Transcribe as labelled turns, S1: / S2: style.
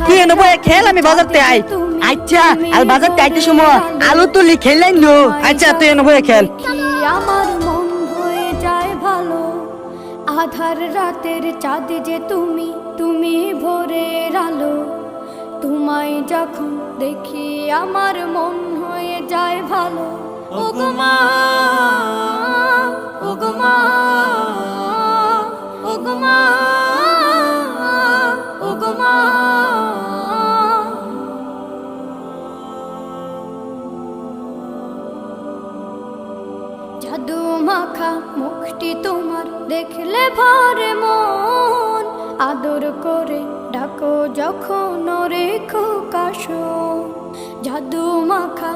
S1: তুই এনে বয়ে খেল, আমি বাজারতে আই। আচ্ছা, আর বাজারতে আইতে সময় আলু তুলি খেললেন নো। আচ্ছা, তুই এনে বয়ে খেল।
S2: আমার মন হয়ে যায় ভালো, আধার রাতের চাঁদ যে তুমি, তুমি ভোরের আলো। তোমায় যখন দেখি আমার মন হয়ে যায় ভালো। ওগো মা, ওগো মা, ওগো মা, ওগো মা। জাদু মাখা মুখটি তোমার দেখলে ভরে মন, আদর করে ডাকো যখন রেখো কাশো। জাদু মাখা